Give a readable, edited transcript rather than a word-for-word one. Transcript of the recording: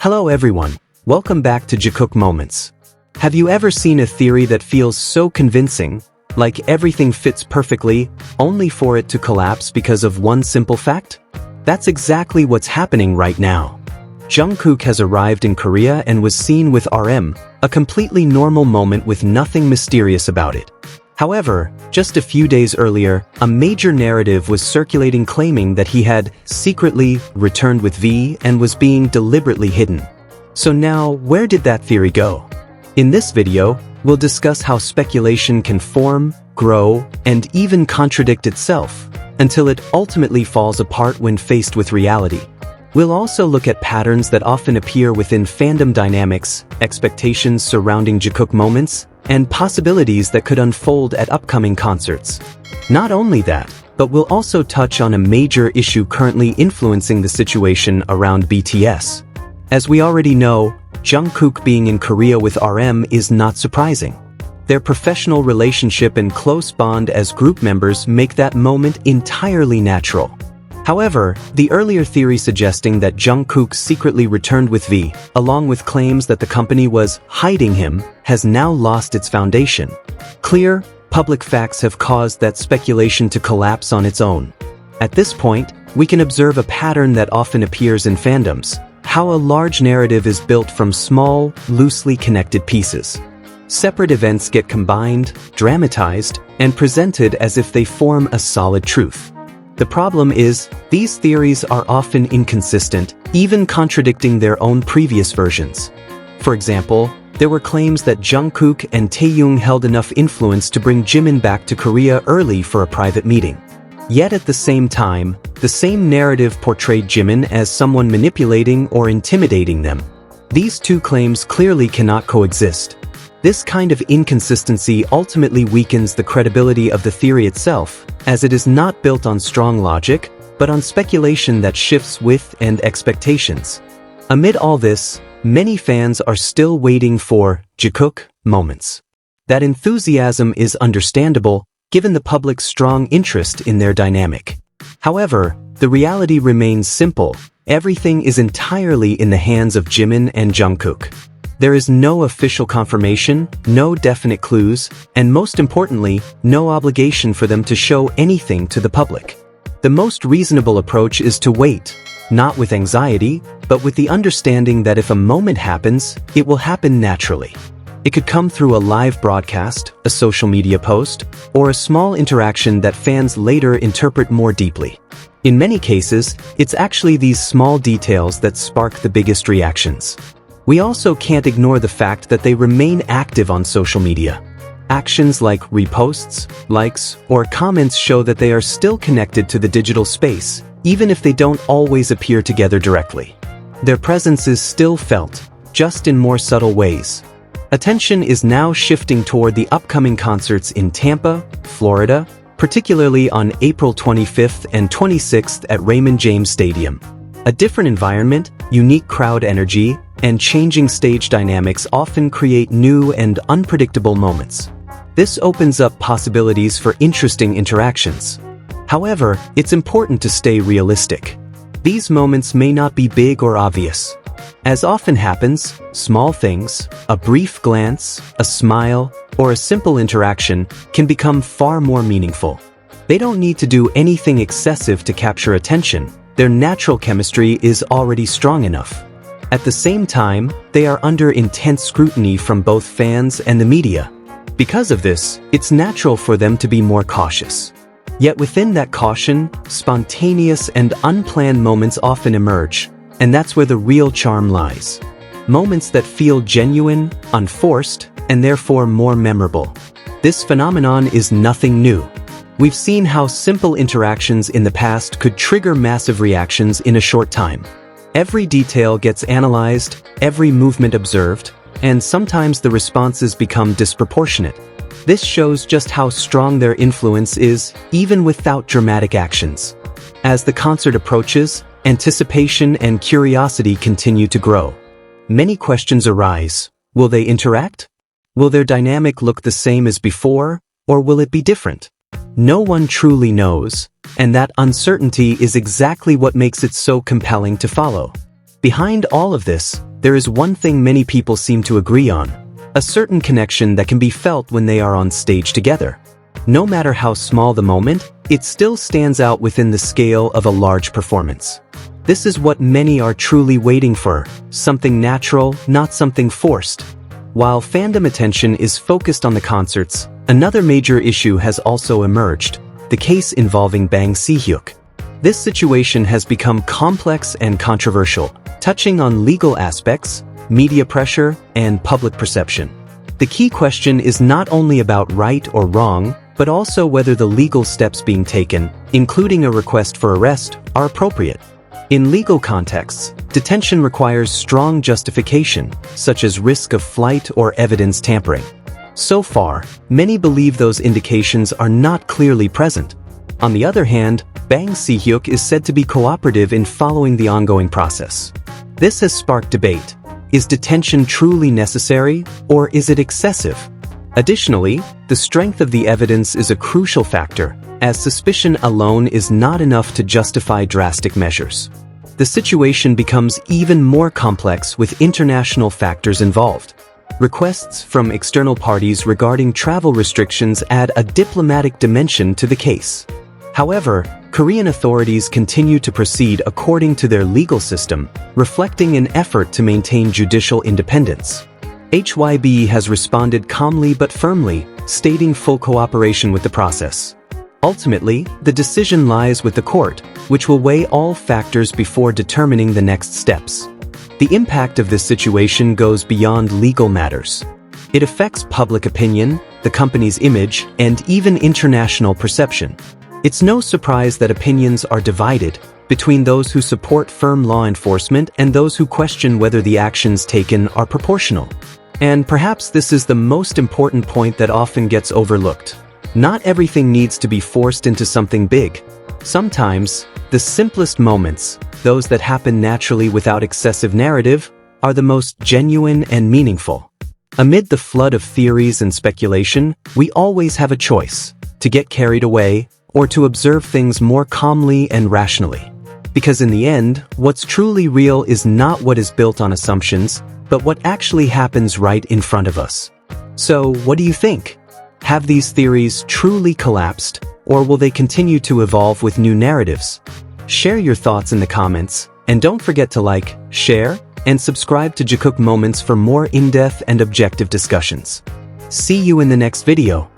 Hello everyone, welcome back to Jikook Moments. Have you ever seen a theory that feels so convincing, like everything fits perfectly, only for it to collapse because of one simple fact? That's exactly what's happening right now. Jungkook has arrived in Korea and was seen with RM, a completely normal moment with nothing mysterious about it. However, just a few days earlier, a major narrative was circulating claiming that he had secretly returned with V and was being deliberately hidden. So now, where did that theory go? In this video, we'll discuss how speculation can form, grow, and even contradict itself, until it ultimately falls apart when faced with reality. We'll also look at patterns that often appear within fandom dynamics, expectations surrounding Jikook moments, and possibilities that could unfold at upcoming concerts. Not only that, but we'll also touch on a major issue currently influencing the situation around BTS. As we already know, Jungkook being in Korea with RM is not surprising. Their professional relationship and close bond as group members make that moment entirely natural. However, the earlier theory suggesting that Jungkook secretly returned with V, along with claims that the company was hiding him, has now lost its foundation. Clear, public facts have caused that speculation to collapse on its own. At this point, we can observe a pattern that often appears in fandoms: how a large narrative is built from small, loosely connected pieces. Separate events get combined, dramatized, and presented as if they form a solid truth. The problem is, these theories are often inconsistent, even contradicting their own previous versions. For example, there were claims that Jungkook and Taehyung held enough influence to bring Jimin back to Korea early for a private meeting. Yet at the same time, the same narrative portrayed Jimin as someone manipulating or intimidating them. These two claims clearly cannot coexist. This kind of inconsistency ultimately weakens the credibility of the theory itself, as it is not built on strong logic, but on speculation that shifts with and expectations. Amid all this, many fans are still waiting for Jikook moments. That enthusiasm is understandable, given the public's strong interest in their dynamic. However, the reality remains simple: everything is entirely in the hands of Jimin and Jungkook. There is no official confirmation, no definite clues, and most importantly, no obligation for them to show anything to the public. The most reasonable approach is to wait, not with anxiety, but with the understanding that if a moment happens, it will happen naturally. It could come through a live broadcast, a social media post, or a small interaction that fans later interpret more deeply. In many cases, it's actually these small details that spark the biggest reactions. We also can't ignore the fact that they remain active on social media. Actions like reposts, likes, or comments show that they are still connected to the digital space, even if they don't always appear together directly. Their presence is still felt, just in more subtle ways. Attention is now shifting toward the upcoming concerts in Tampa, Florida, particularly on April 25th and 26th at Raymond James Stadium. A different environment, unique crowd energy, and changing stage dynamics often create new and unpredictable moments. This opens up possibilities for interesting interactions. However, it's important to stay realistic. These moments may not be big or obvious. As often happens, small things, a brief glance, a smile, or a simple interaction can become far more meaningful. They don't need to do anything excessive to capture attention. Their natural chemistry is already strong enough. At the same time, they are under intense scrutiny from both fans and the media. Because of this, it's natural for them to be more cautious. Yet within that caution, spontaneous and unplanned moments often emerge, and that's where the real charm lies. Moments that feel genuine, unforced, and therefore more memorable. This phenomenon is nothing new. We've seen how simple interactions in the past could trigger massive reactions in a short time. Every detail gets analyzed, every movement observed, and sometimes the responses become disproportionate. This shows just how strong their influence is, even without dramatic actions. As the concert approaches, anticipation and curiosity continue to grow. Many questions arise. Will they interact? Will their dynamic look the same as before, or will it be different? No one truly knows, and that uncertainty is exactly what makes it so compelling to follow. Behind all of this, there is one thing many people seem to agree on: a certain connection that can be felt when they are on stage together. No matter how small the moment, it still stands out within the scale of a large performance. This is what many are truly waiting for: something natural, not something forced. While fandom attention is focused on the concerts, another major issue has also emerged: the case involving Bang Sihuk. This situation has become complex and controversial, touching on legal aspects, media pressure, and public perception. The key question is not only about right or wrong, but also whether the legal steps being taken, including a request for arrest, are appropriate. In legal contexts, detention requires strong justification, such as risk of flight or evidence tampering. So far, many believe those indications are not clearly present. On the other hand, Bang Sihuk is said to be cooperative in following the ongoing process. This has sparked debate. Is detention truly necessary, or is it excessive? Additionally, the strength of the evidence is a crucial factor, as suspicion alone is not enough to justify drastic measures. The situation becomes even more complex with international factors involved. Requests from external parties regarding travel restrictions add a diplomatic dimension to the case. However, Korean authorities continue to proceed according to their legal system, reflecting an effort to maintain judicial independence. HYBE has responded calmly but firmly, stating full cooperation with the process. Ultimately, the decision lies with the court, which will weigh all factors before determining the next steps. The impact of this situation goes beyond legal matters. It affects public opinion, the company's image, and even international perception. It's no surprise that opinions are divided between those who support firm law enforcement and those who question whether the actions taken are proportional. And perhaps this is the most important point that often gets overlooked. Not everything needs to be forced into something big. Sometimes, the simplest moments, those that happen naturally without excessive narrative, are the most genuine and meaningful. Amid the flood of theories and speculation, we always have a choice: to get carried away, or to observe things more calmly and rationally. Because in the end, what's truly real is not what is built on assumptions, but what actually happens right in front of us. So, what do you think? Have these theories truly collapsed, or will they continue to evolve with new narratives? Share your thoughts in the comments, and don't forget to like, share, and subscribe to Jikook Moments for more in-depth and objective discussions. See you in the next video.